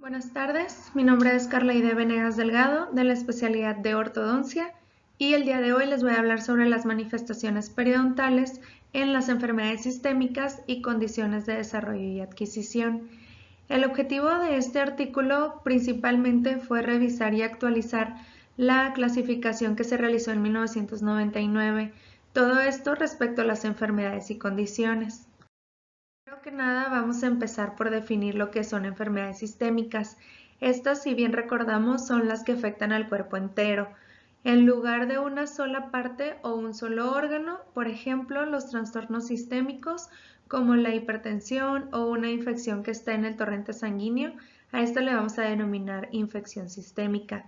Buenas tardes, mi nombre es Carla Aide Venegas Delgado de la especialidad de ortodoncia y el día de hoy les voy a hablar sobre las manifestaciones periodontales en las enfermedades sistémicas y condiciones de desarrollo y adquisición. El objetivo de este artículo principalmente fue revisar y actualizar la clasificación que se realizó en 1999, todo esto respecto a las enfermedades y condiciones. Primero que nada, vamos a empezar por definir lo que son enfermedades sistémicas. Estas, si bien recordamos, son las que afectan al cuerpo entero. En lugar de una sola parte o un solo órgano, por ejemplo, los trastornos sistémicos como la hipertensión o una infección que está en el torrente sanguíneo, a esta le vamos a denominar infección sistémica.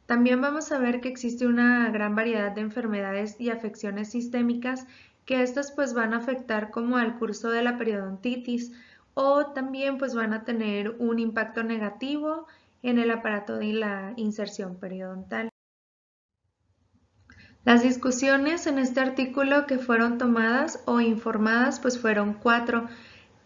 También vamos a ver que existe una gran variedad de enfermedades y afecciones sistémicas que estas pues van a afectar como al curso de la periodontitis o también pues van a tener un impacto negativo en el aparato de la inserción periodontal. Las discusiones en este artículo que fueron tomadas o informadas pues fueron 4.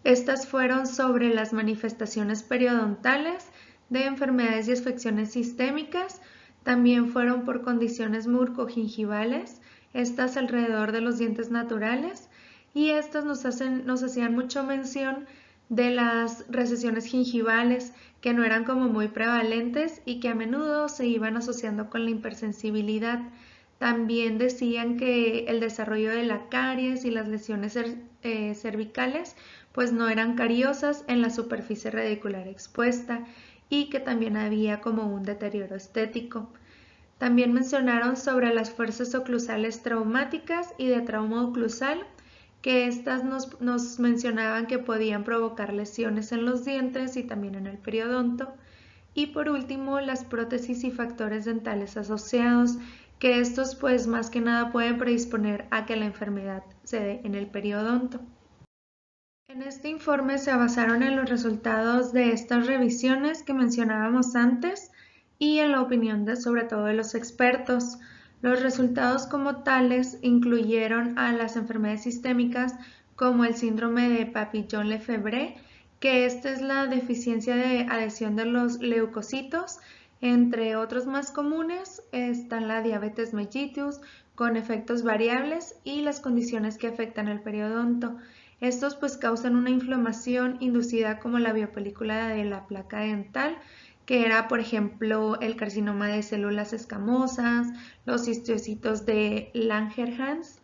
Estas fueron sobre las manifestaciones periodontales de enfermedades y afecciones sistémicas, también fueron por condiciones mucogingivales, estas alrededor de los dientes naturales, y estas nos hacían mucho mención de las recesiones gingivales que no eran como muy prevalentes y que a menudo se iban asociando con la hipersensibilidad. También decían que el desarrollo de la caries y las lesiones cervicales pues no eran cariosas en la superficie radicular expuesta y que también había como un deterioro estético. También mencionaron sobre las fuerzas oclusales traumáticas y de trauma oclusal, que estas nos mencionaban que podían provocar lesiones en los dientes y también en el periodonto. Y por último, las prótesis y factores dentales asociados, que estos pues más que nada pueden predisponer a que la enfermedad se dé en el periodonto. En este informe se basaron en los resultados de estas revisiones que mencionábamos antes y en la opinión sobre todo de los expertos. Los resultados como tales incluyeron a las enfermedades sistémicas como el síndrome de Papillon-Lefebvre, que esta es la deficiencia de adhesión de los leucocitos. Entre otros más comunes están la diabetes mellitus con efectos variables y las condiciones que afectan el periodonto. Estos pues causan una inflamación inducida como la biopelícula de la placa dental, que era por ejemplo el carcinoma de células escamosas, los histocitos de Langerhans,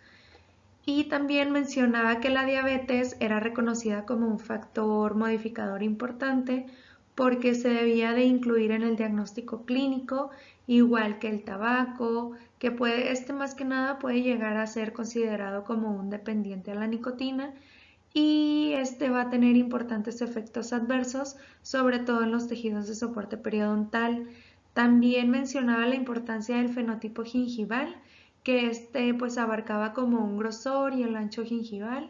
y también mencionaba que la diabetes era reconocida como un factor modificador importante porque se debía de incluir en el diagnóstico clínico, igual que el tabaco, que más que nada puede llegar a ser considerado como un dependiente a la nicotina y este va a tener importantes efectos adversos, sobre todo en los tejidos de soporte periodontal. También mencionaba la importancia del fenotipo gingival, que pues abarcaba como un grosor y el ancho gingival,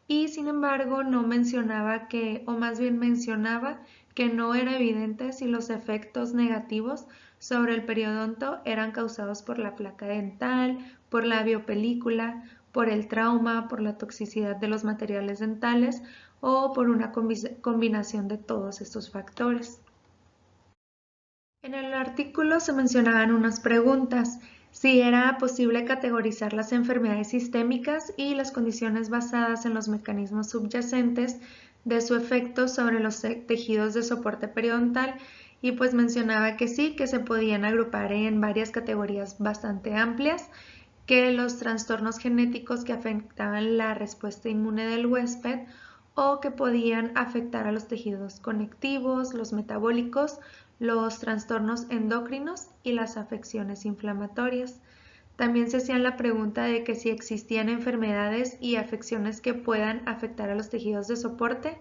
y sin embargo no mencionaba que, o más bien mencionaba que no era evidente si los efectos negativos sobre el periodonto eran causados por la placa dental, por la biopelícula, por el trauma, por la toxicidad de los materiales dentales o por una combinación de todos estos factores. En el artículo se mencionaban unas preguntas, si era posible categorizar las enfermedades sistémicas y las condiciones basadas en los mecanismos subyacentes de su efecto sobre los tejidos de soporte periodontal, y pues mencionaba que sí, que se podían agrupar en varias categorías bastante amplias, que los trastornos genéticos que afectaban la respuesta inmune del huésped o que podían afectar a los tejidos conectivos, los metabólicos, los trastornos endocrinos y las afecciones inflamatorias. También se hacían la pregunta de que si existían enfermedades y afecciones que puedan afectar a los tejidos de soporte,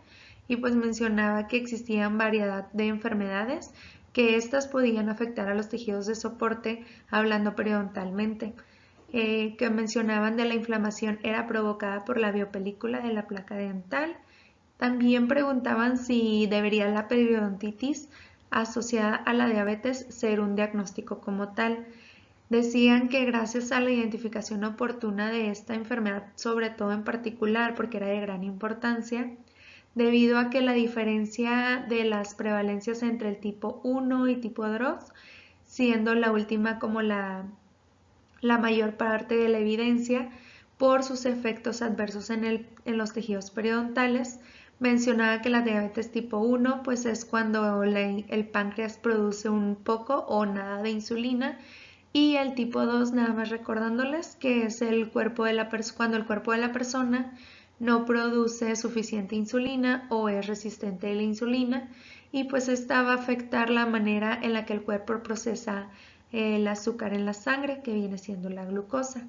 y pues mencionaba que existían variedad de enfermedades que éstas podían afectar a los tejidos de soporte hablando periodontalmente. Que mencionaban de la inflamación era provocada por la biopelícula de la placa dental. También preguntaban si debería la periodontitis asociada a la diabetes ser un diagnóstico como tal. Decían que gracias a la identificación oportuna de esta enfermedad, sobre todo en particular porque era de gran importancia, debido a que la diferencia de las prevalencias entre el tipo 1 y tipo 2, siendo la última como la mayor parte de la evidencia por sus efectos adversos en los tejidos periodontales, mencionaba que la diabetes tipo 1 pues es cuando el páncreas produce un poco o nada de insulina, y el tipo 2, nada más recordándoles, que es cuando el cuerpo de la persona no produce suficiente insulina o es resistente a la insulina, y pues esta va a afectar la manera en la que el cuerpo procesa el azúcar en la sangre, que viene siendo la glucosa.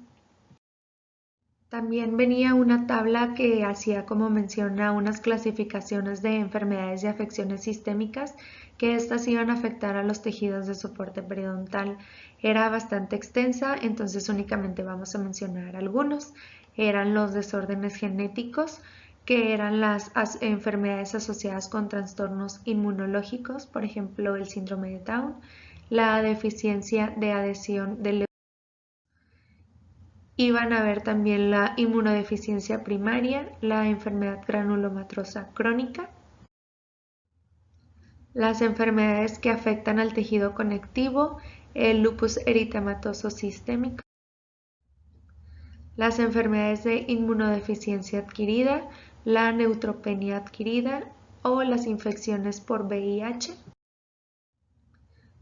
También venía una tabla que hacía como mención a unas clasificaciones de enfermedades y afecciones sistémicas, que estas iban a afectar a los tejidos de soporte periodontal. Era bastante extensa, entonces únicamente vamos a mencionar algunos. Eran los desórdenes genéticos, que eran las enfermedades asociadas con trastornos inmunológicos, por ejemplo el síndrome de Down, la deficiencia de adhesión del. Iban a ver también la inmunodeficiencia primaria, la enfermedad granulomatosa crónica, las enfermedades que afectan al tejido conectivo, el lupus eritematoso sistémico, las enfermedades de inmunodeficiencia adquirida, la neutropenia adquirida o las infecciones por VIH.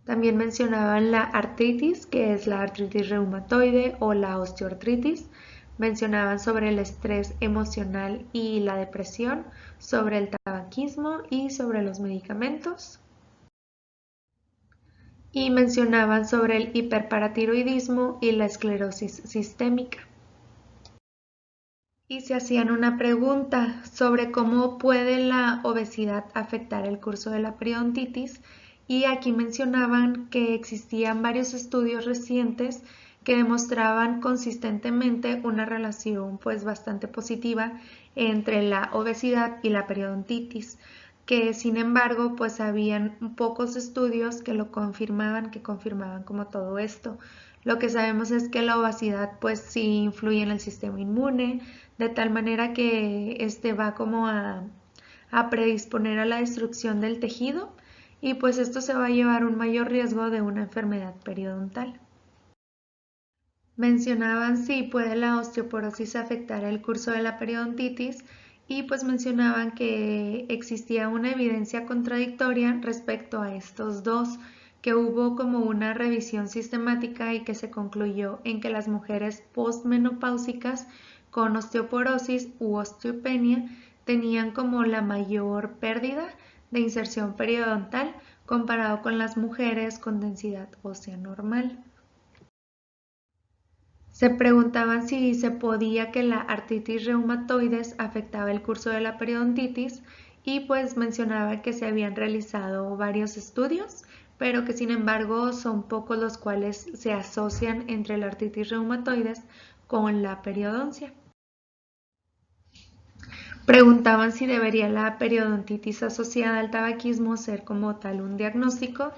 También mencionaban la artritis, que es la artritis reumatoide o la osteoartritis. Mencionaban sobre el estrés emocional y la depresión, sobre el tabaquismo y sobre los medicamentos. Y mencionaban sobre el hiperparatiroidismo y la esclerosis sistémica. Y se hacían una pregunta sobre cómo puede la obesidad afectar el curso de la periodontitis, y aquí mencionaban que existían varios estudios recientes que demostraban consistentemente una relación pues bastante positiva entre la obesidad y la periodontitis, que sin embargo pues habían pocos estudios que confirmaban como todo esto. Lo que sabemos es que la obesidad pues sí influye en el sistema inmune, de tal manera que este va como a predisponer a la destrucción del tejido, y pues esto se va a llevar un mayor riesgo de una enfermedad periodontal. Mencionaban si puede la osteoporosis afectar el curso de la periodontitis, y pues mencionaban que existía una evidencia contradictoria respecto a estos dos, que hubo como una revisión sistemática y que se concluyó en que las mujeres postmenopáusicas con osteoporosis u osteopenia tenían como la mayor pérdida de inserción periodontal comparado con las mujeres con densidad ósea normal. Se preguntaban si se podía que la artritis reumatoides afectaba el curso de la periodontitis, y pues mencionaba que se habían realizado varios estudios, pero que sin embargo son pocos los cuales se asocian entre la artritis reumatoides con la periodoncia. Preguntaban si debería la periodontitis asociada al tabaquismo ser como tal un diagnóstico,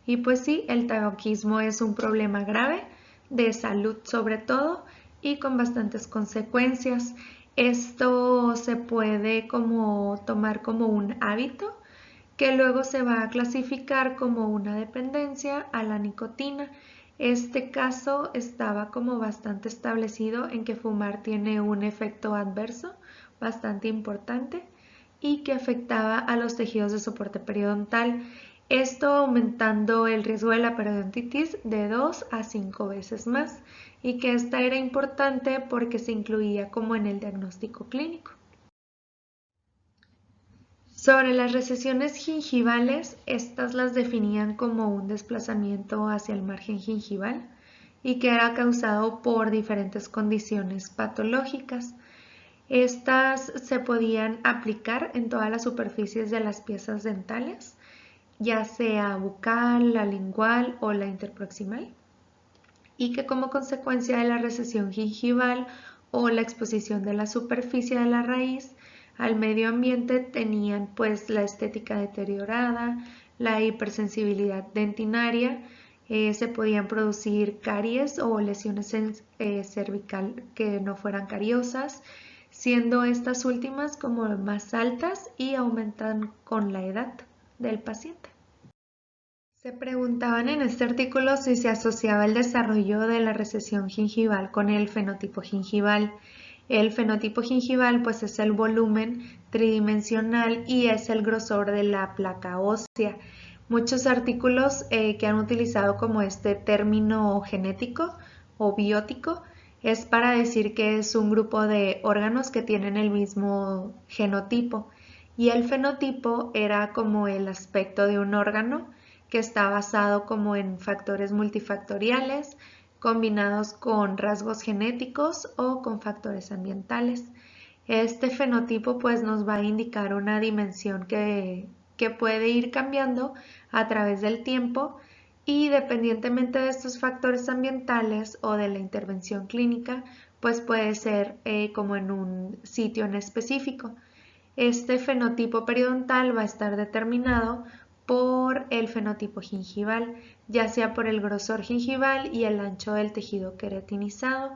y pues sí, el tabaquismo es un problema grave de salud sobre todo y con bastantes consecuencias. Esto se puede como tomar como un hábito que luego se va a clasificar como una dependencia a la nicotina. Este caso estaba como bastante establecido en que fumar tiene un efecto adverso bastante importante y que afectaba a los tejidos de soporte periodontal, esto aumentando el riesgo de la periodontitis de 2 a 5 veces más, y que esta era importante porque se incluía como en el diagnóstico clínico. Sobre las recesiones gingivales, estas las definían como un desplazamiento hacia el margen gingival y que era causado por diferentes condiciones patológicas. Estas se podían aplicar en todas las superficies de las piezas dentales, ya sea bucal, la lingual o la interproximal, y que como consecuencia de la recesión gingival o la exposición de la superficie de la raíz al medio ambiente tenían pues la estética deteriorada, la hipersensibilidad dentinaria, se podían producir caries o lesiones cervical que no fueran cariosas, siendo estas últimas como más altas y aumentan con la edad del paciente. Se preguntaban en este artículo si se asociaba el desarrollo de la recesión gingival con el fenotipo gingival. El fenotipo gingival pues es el volumen tridimensional y es el grosor de la placa ósea. Muchos artículos que han utilizado como este término genético o biótico es para decir que es un grupo de órganos que tienen el mismo genotipo, y el fenotipo era como el aspecto de un órgano que está basado como en factores multifactoriales combinados con rasgos genéticos o con factores ambientales. Este fenotipo pues nos va a indicar una dimensión que puede ir cambiando a través del tiempo, y dependientemente de estos factores ambientales o de la intervención clínica, pues puede ser como en un sitio en específico. Este fenotipo periodontal va a estar determinado por el fenotipo gingival, ya sea por el grosor gingival y el ancho del tejido queratinizado,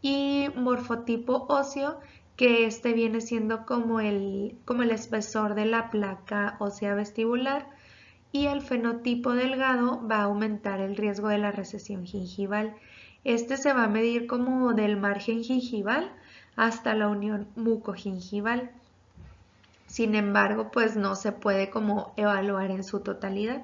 y morfotipo óseo, que este viene siendo como el espesor de la placa ósea vestibular, y el fenotipo delgado va a aumentar el riesgo de la recesión gingival. Este se va a medir como del margen gingival hasta la unión mucogingival. Sin embargo, pues no se puede como evaluar en su totalidad.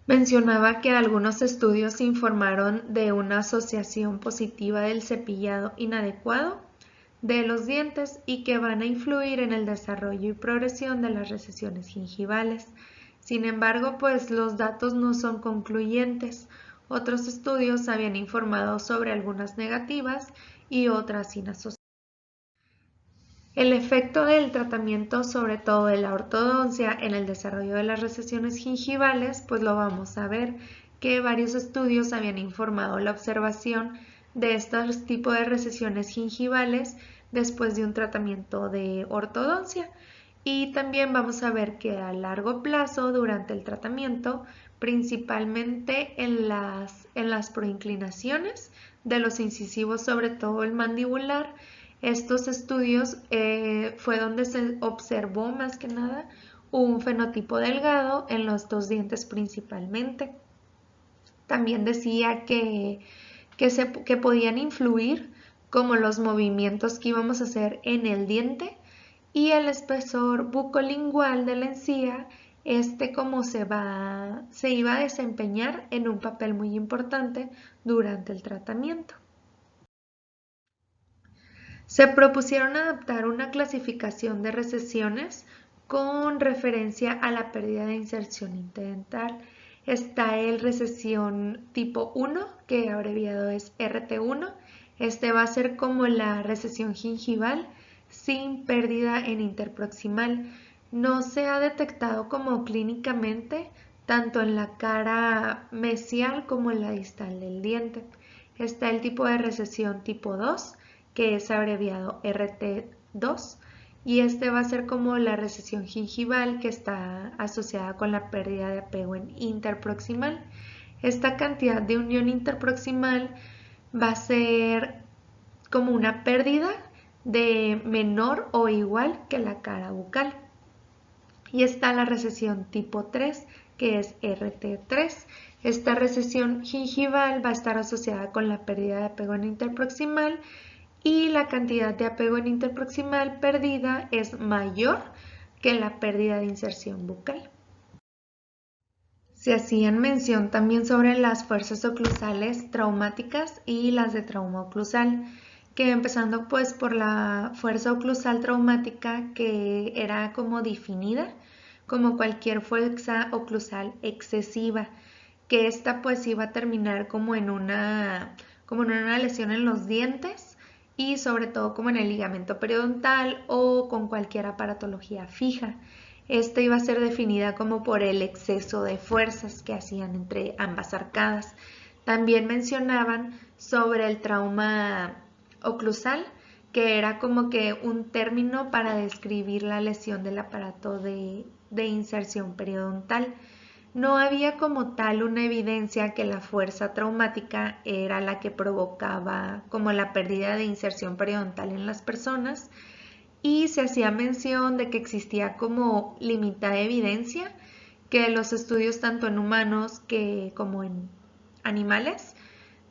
Mencionaba que algunos estudios informaron de una asociación positiva del cepillado inadecuado de los dientes y que van a influir en el desarrollo y progresión de las recesiones gingivales. Sin embargo, pues los datos no son concluyentes. Otros estudios habían informado sobre algunas negativas y otras sin asociación. El efecto del tratamiento, sobre todo de la ortodoncia, en el desarrollo de las recesiones gingivales, pues lo vamos a ver, que varios estudios habían informado la observación de estos tipos de recesiones gingivales después de un tratamiento de ortodoncia. Y también vamos a ver que a largo plazo, durante el tratamiento, principalmente en las proinclinaciones de los incisivos, sobre todo el mandibular, estos estudios fue donde se observó más que nada un fenotipo delgado en los dos dientes principalmente. También decía que podían influir como los movimientos que íbamos a hacer en el diente y el espesor bucolingual de la encía, como se iba a desempeñar en un papel muy importante durante el tratamiento. Se propusieron adaptar una clasificación de recesiones con referencia a la pérdida de inserción interdental. Está el recesión tipo 1, que abreviado es RT1. Este va a ser como la recesión gingival sin pérdida en interproximal. No se ha detectado como clínicamente tanto en la cara mesial como en la distal del diente. Está el tipo de recesión tipo 2, que es abreviado RT2, y este va a ser como la recesión gingival que está asociada con la pérdida de apego en interproximal. Esta cantidad de unión interproximal va a ser como una pérdida de menor o igual que la cara bucal. Y está la recesión tipo 3, que es RT3. Esta recesión gingival va a estar asociada con la pérdida de apego en interproximal, y la cantidad de apego en interproximal perdida es mayor que la pérdida de inserción bucal. Se hacían mención también sobre las fuerzas oclusales traumáticas y las de trauma oclusal, que empezando pues por la fuerza oclusal traumática, que era como definida como cualquier fuerza oclusal excesiva, que esta pues iba a terminar como en una lesión en los dientes y sobre todo como en el ligamento periodontal o con cualquier aparatología fija. Esta iba a ser definida como por el exceso de fuerzas que hacían entre ambas arcadas. También mencionaban sobre el trauma oclusal, que era como que un término para describir la lesión del aparato de inserción periodontal. No había como tal una evidencia que la fuerza traumática era la que provocaba como la pérdida de inserción periodontal en las personas, y se hacía mención de que existía como limitada evidencia que los estudios tanto en humanos como en animales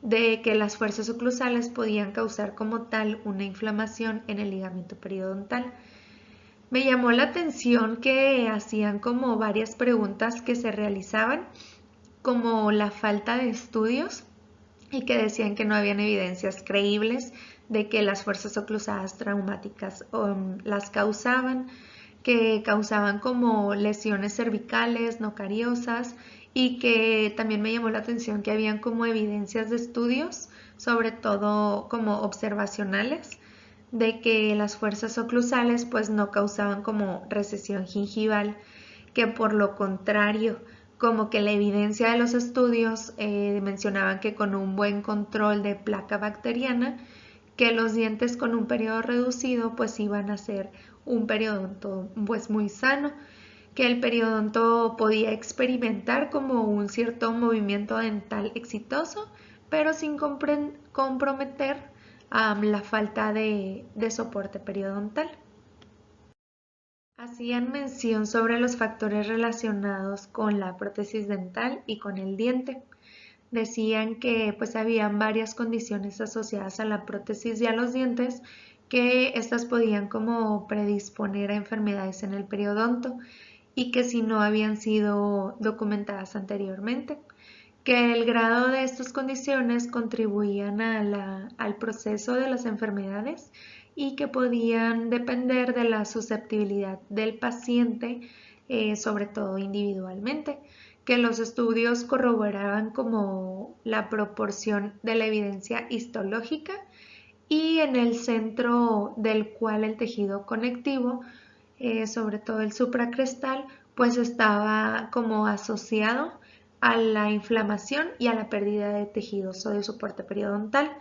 de que las fuerzas oclusales podían causar como tal una inflamación en el ligamento periodontal. Me llamó la atención que hacían como varias preguntas que se realizaban, como la falta de estudios, y que decían que no habían evidencias creíbles de que las fuerzas oclusadas traumáticas las causaban, que causaban como lesiones cervicales no cariosas, y que también me llamó la atención que habían como evidencias de estudios, sobre todo como observacionales, de que las fuerzas oclusales pues no causaban como recesión gingival, que por lo contrario, como que la evidencia de los estudios mencionaban que con un buen control de placa bacteriana, que los dientes con un periodo reducido pues iban a ser un periodonto pues muy sano, que el periodonto podía experimentar como un cierto movimiento dental exitoso, pero sin comprometer la falta de soporte periodontal. Hacían mención sobre los factores relacionados con la prótesis dental y con el diente. Decían que pues habían varias condiciones asociadas a la prótesis y a los dientes, que estas podían como predisponer a enfermedades en el periodonto y que si no habían sido documentadas anteriormente, que el grado de estas condiciones contribuían al proceso de las enfermedades y que podían depender de la susceptibilidad del paciente, sobre todo individualmente, que los estudios corroboraban como la proporción de la evidencia histológica, y en el centro del cual el tejido conectivo, sobre todo el supracrestal, pues estaba como asociado a la inflamación y a la pérdida de tejidos o de soporte periodontal.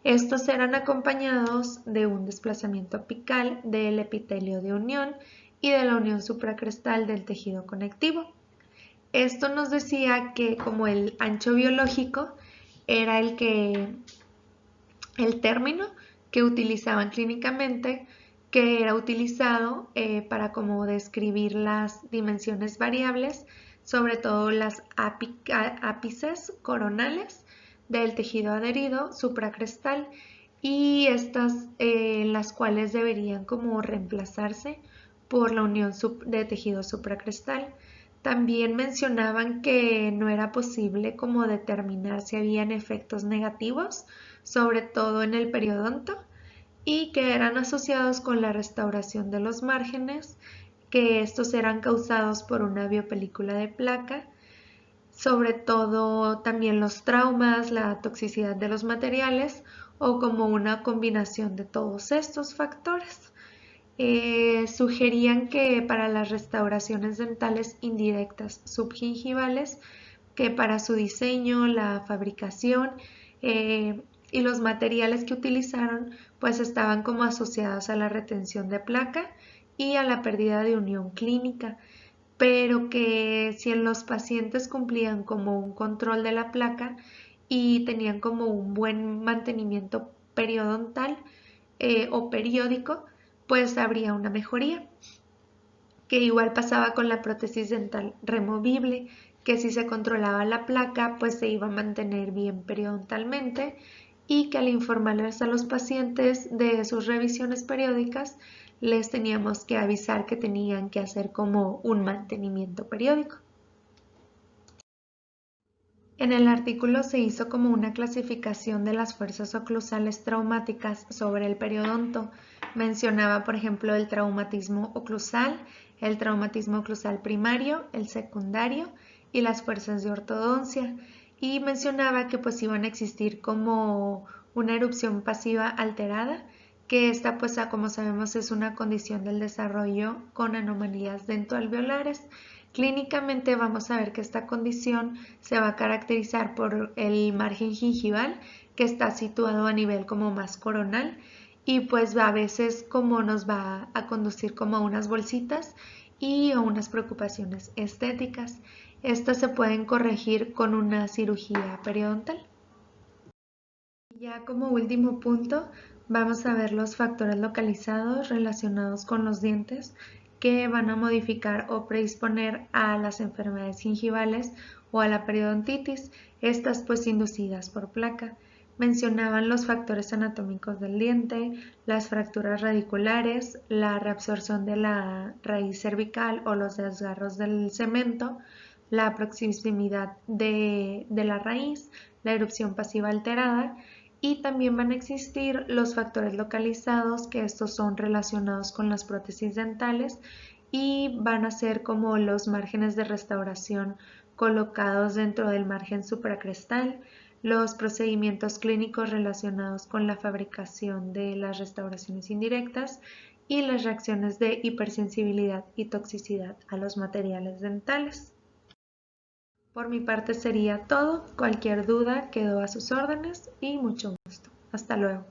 Estos eran acompañados de un desplazamiento apical del epitelio de unión y de la unión supracrestal del tejido conectivo. Esto nos decía que como el ancho biológico era el término que utilizaban clínicamente, que era utilizado para como describir las dimensiones variables, sobre todo las ápices coronales del tejido adherido supracrestal, y estas las cuales deberían como reemplazarse por la unión de tejido supracrestal. También mencionaban que no era posible como determinar si habían efectos negativos, sobre todo en el periodonto, y que eran asociados con la restauración de los márgenes, que estos eran causados por una biopelícula de placa, sobre todo también los traumas, la toxicidad de los materiales o como una combinación de todos estos factores. Sugerían que para las restauraciones dentales indirectas subgingivales, que para su diseño, la fabricación y los materiales que utilizaron, pues estaban como asociados a la retención de placa y a la pérdida de unión clínica, pero que si en los pacientes cumplían como un control de la placa y tenían como un buen mantenimiento periodontal o periódico, pues habría una mejoría, que igual pasaba con la prótesis dental removible, que si se controlaba la placa pues se iba a mantener bien periodontalmente, y que al informarles a los pacientes de sus revisiones periódicas les teníamos que avisar que tenían que hacer como un mantenimiento periódico. En el artículo se hizo como una clasificación de las fuerzas oclusales traumáticas sobre el periodonto. Mencionaba, por ejemplo, el traumatismo oclusal, el traumatismo oclusal primario, el secundario y las fuerzas de ortodoncia. Y mencionaba que pues iban a existir como una erupción pasiva alterada, que esta pues como sabemos es una condición del desarrollo con anomalías dentoalveolares. Clínicamente vamos a ver que esta condición se va a caracterizar por el margen gingival, que está situado a nivel como más coronal, y pues a veces como nos va a conducir como a unas bolsitas, y o unas preocupaciones estéticas. Estas se pueden corregir con una cirugía periodontal. Ya como último punto, vamos a ver los factores localizados relacionados con los dientes que van a modificar o predisponer a las enfermedades gingivales o a la periodontitis, estas pues inducidas por placa. Mencionaban los factores anatómicos del diente, las fracturas radiculares, la reabsorción de la raíz cervical o los desgarros del cemento, la proximidad de la raíz, la erupción pasiva alterada, y también van a existir los factores localizados, que estos son relacionados con las prótesis dentales y van a ser como los márgenes de restauración colocados dentro del margen supracrestal, los procedimientos clínicos relacionados con la fabricación de las restauraciones indirectas y las reacciones de hipersensibilidad y toxicidad a los materiales dentales. Por mi parte sería todo. Cualquier duda quedo a sus órdenes y mucho gusto. Hasta luego.